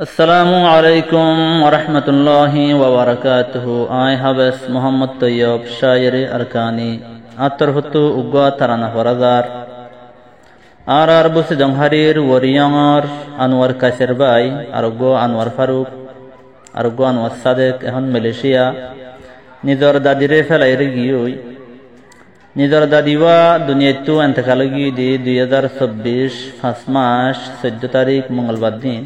আসসালামু আলাইকুম ওরহমতুল্লাহি ওয়াবারাকাতুহু। আই হাবেস মোহাম্মদ তৈয়ব শায়রে আরকানি আতরহতু উগ্গা তারানা ফরাজার আর বুসি জংহারির ওরিয়ঙর আনোয়ার কাসের বাই আরোগ্য আনোয়ার ফারুক আরোগ্য আনোয়ার সাদেক এখন মালয়েশিয়া নিজর দাদিরে ফেলাইরে গিয়ে নিজর দাদিওয়া দুনিয়াতু এন্তকালগি দি 2024 5 মাস 14 তারিখ মঙ্গলবার দিন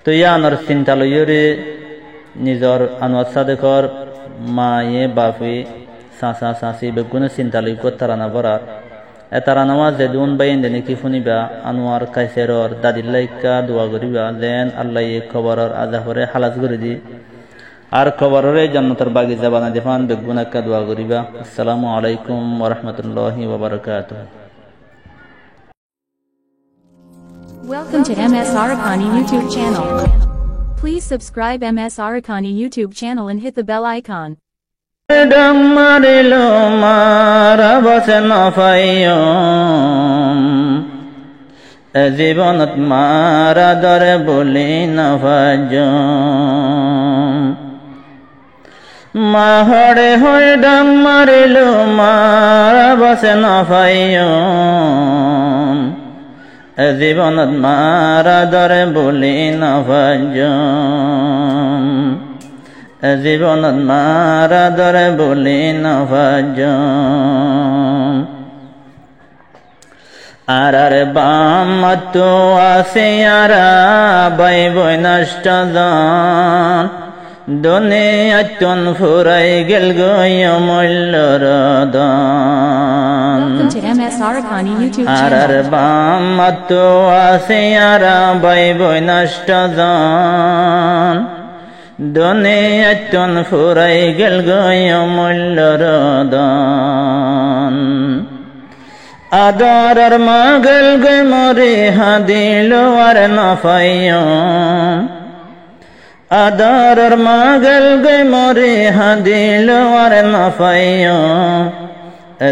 তো আনোয়ার চিন্তালয়রে নিজর আনোয়ার সাদেকর মায়ে বাপে চাচা চাচি বেগুনে চিন্তালয় তারানা বরার তারানাওয়া যেদুন বাইন দেনে কি শুনিবা আনোয়ার কাইসেরর দাদিল্লাইকা দোয়া করিবা যেন আল্লাহ খবরের আজাহরে হালাজ করে দি আর খবরের জান্নাতের বাগিচা বানা দেফান বেগুনাক্কা দোয়া করিবা। আসসালামু আলাইকুম ওয়া রাহমাতুল্লাহি ওয়া বারাকাতুহু। Welcome to MS Arakani YouTube channel. Please subscribe MS Arakani YouTube channel and hit the bell icon. Damarilo mara basna fayum জীবনত মারা দরে বলি নফাজম মাহরে হয়ে ডাম মারিলো মারা বসে নফায়ম জীবনত মারা দরে বলি নফাজম জীবনত মারা দরে বলি নফাজম আর বাম তো আসে আরা বাই বই নষ্ট জন দুনিয়াতন ফুরাই গেল গয় মূল্যর দান আর বাম তো আসে আরা বাই বই নষ্ট জন দুনিয়াতন ফুরাই গেল গয় মূল্যর দান আদার মাগল গে মরে হাদিল আর নফায়ম আদার মাগল গে মরে হাদিল আর নফায়ম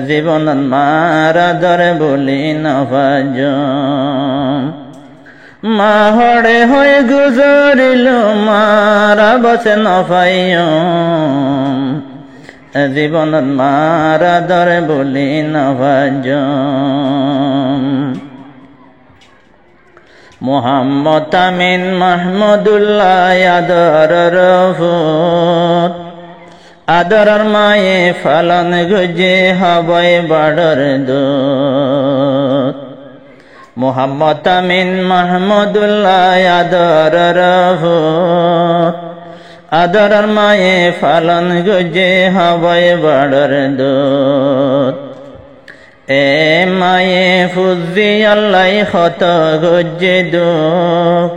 জীবনত মারা দরে বলি নফাজম মাহরে হয়ে গুজরিল মারা বসে নফায়ম জীবনত মারা দরে বলি নফাজম মোহাম্মদ আমিন মাহমুদুল্লাহ আদর রফুত আদরের মায়ে ফালন গুজে হবাই বাড়র দূত মোহাম্মদ আমিন মাহমুদুল্লাহ আদর রফুত আদরের মায়ে ফালন গুজে হবাই বাড়র দূত এ মায়ে ফুজি আল্লাহ খত গুজে দুঃখ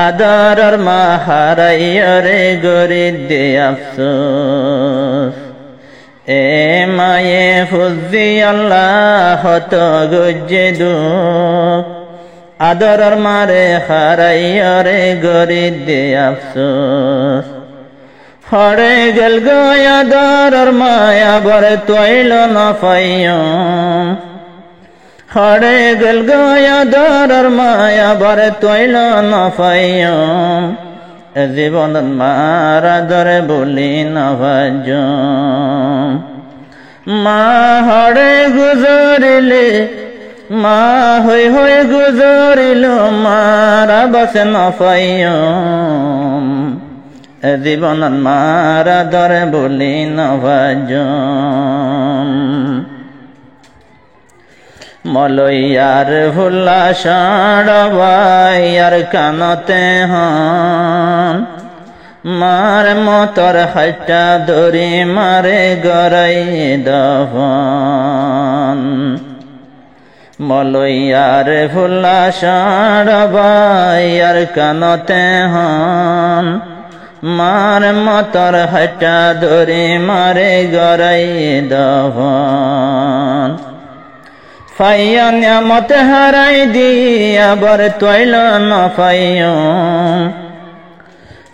আদরের মা হারাইয়রে গরি দে আফসোস এ মায়ে ফুজি আল্লাহ খত গুজে দুঃখ আদরের মারে হারাইয়রে গরি দে আফসোস হরে গেল গয় আদরের মায়া বরে তৈল নফায়ম হরে গেল গয় আদরের মায়া বরে তৈল নফায়ম জীবনত মারা দরে বলি নফাজম মা হরে গুজরিলে মা হয়ে গুজরিল মারা বসে নফায়ম জীবনত মারা দরে বলি নফাজম মলয়ার ভুল্লা সাড়বাই আর কানতে হন মার মতর হাইটা দরি মারে গড়াই দফন মলয়ার ভুল্লা সাড়বাই আর কানতে হন মার মতর হাইটা দরি মারে গড়াই দফন ফাইয়া নিয়ামত হারাই দিয়া বর তৈল নফায়ম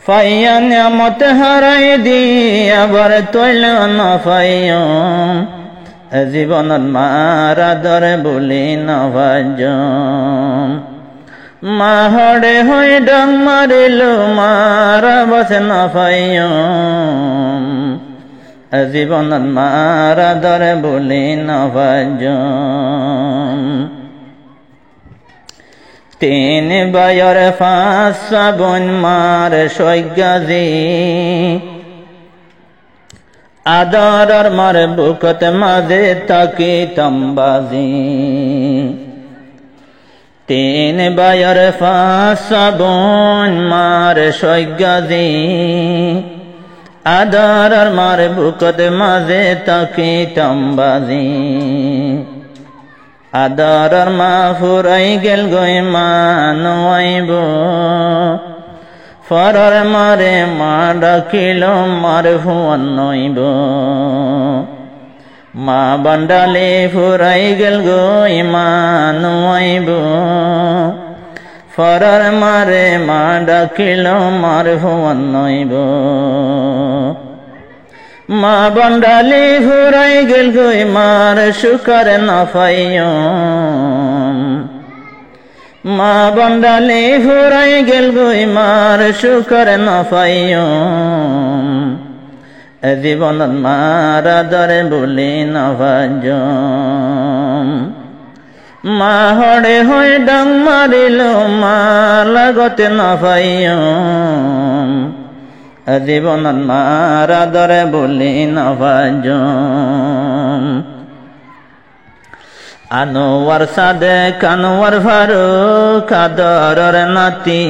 ফাইয়া নিয়ামত হারাই দিয়া বর তৈল নফায়ম জীবনত মারা দরে বলি নফাজম মাহড়ে হই ডং মারিলো মারা বসে না পাইয়ম জীবনত মারা দরে বলি না পাইয়ম তিন বায়র ফাঁস সাবন মার সৈগাজি আদর মার বুকত মাঝে তাকি তম্বাজি তিন বায়র ফাঁস সাবন মার সৈগাজি আদর মার বুকত মাঝে তাকি তম্বাজি আদর মা ফুরাই গেল গই মা নইব ফরর মারে মা ডাকিল মার হুয়ান নইব মা বন্ডালে ফুরাই গেল গই মা নইব ফরর মারে মা ডাকিল মার হুয়ান নইব মা বন্ডালি ফুরাই গেল গই মার শুকর না পাইয়ম মা বন্ডালি ফুরাই গেল গই মার শুকর না পাইয়ম জীবনত মারা দরে বলি না পাইয়ম মা হড়ে হই ডং মারিল মা লাগতে না পাইয়ম জীবনত মারা দরে বলি না পাইয়ম আনোয়ার সাদেক আনোয়ার ফারুক আদরের নাতি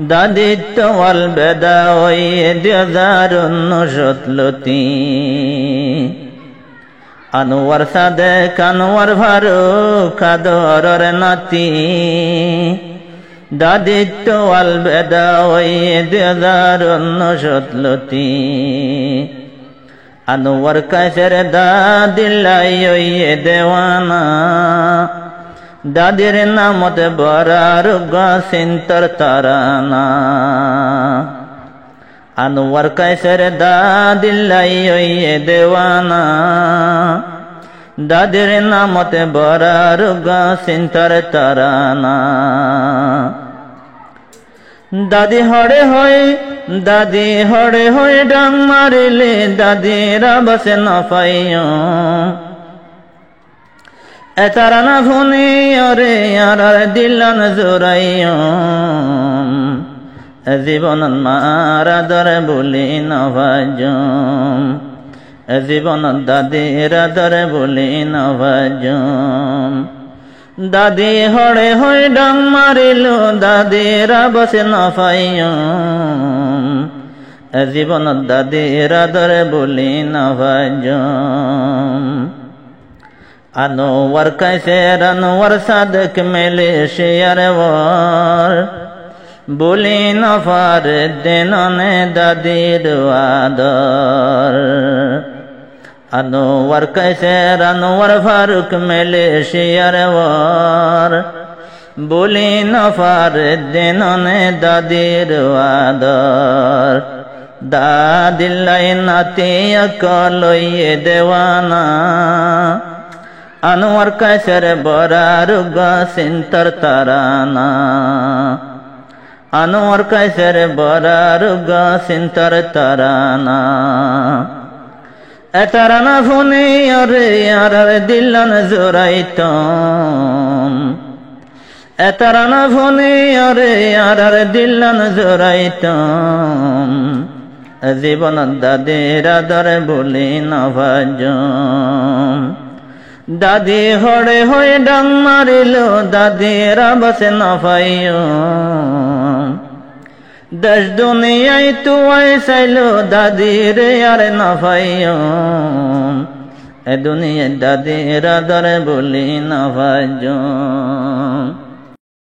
দাদিত্ব ওয়াল বেদা ওই 2019 আনোয়ার সাদেক আনোয়ার ফারুক আদরের নাতি দাদিত্ব ওয়াল বেদা ওই 2019 আনোয়ার কাছের দাদিল্লাই ওই দেওয়ানা দাদির নামত বরার গাছিন্তর তারানা আনোয়ার কাছের দাদিল্লাই ওই দেওয়ানা দাদির নামত বরার গাছিন্তর তারানা দাদি হড়ে হই ডাং মারিলে দাদিরা বসে না পাইয়ম এতারানা ভুনি অরে আর দিলান জোরাইয়ম জীবনত মারা দরে বলি না পাইয়ম জীবনত দাদিরা দরে বলি না পাইয়ম দাদি হড়ে হই ডাং মারিল দাদিরা বসে না পাইয়ম জীবনত দাদিরা দরে বলি না পাইয়ম আনোয়ার কাছের আনোয়ার সাদেক মালয়েশিয়ার ওর বলি না পারে দেননে দাদির আদর আনোয়ার কাছের আনোয়ার ফারুক মালয়েশিয়ার ওর বলি না পারে দেননে দাদির আদর দাদিল্লাই নাতি কলইয়ে দেওয়ানা আনোয়ার কাছের বরার গাছিন্তর তারানা আনোয়ার কাছের বরার গাছিন্তর তারানা এতারানা ফোনে আরে আর দিলান জোরাইতম এতারানা ফোনে আরে আর দিলান জোরাইতম জীবনত দাদিরা দরে বলি না পাইয়ম দাদি হড়ে হই ডাং মারিল দাদিরা বসে না পাইয়ম দেশ দুনিয়ায় তুই চাইলো দাদির আর না পাইয়ম এ দুনিয়ায় দাদিরা দরে বলি না পাইয়ম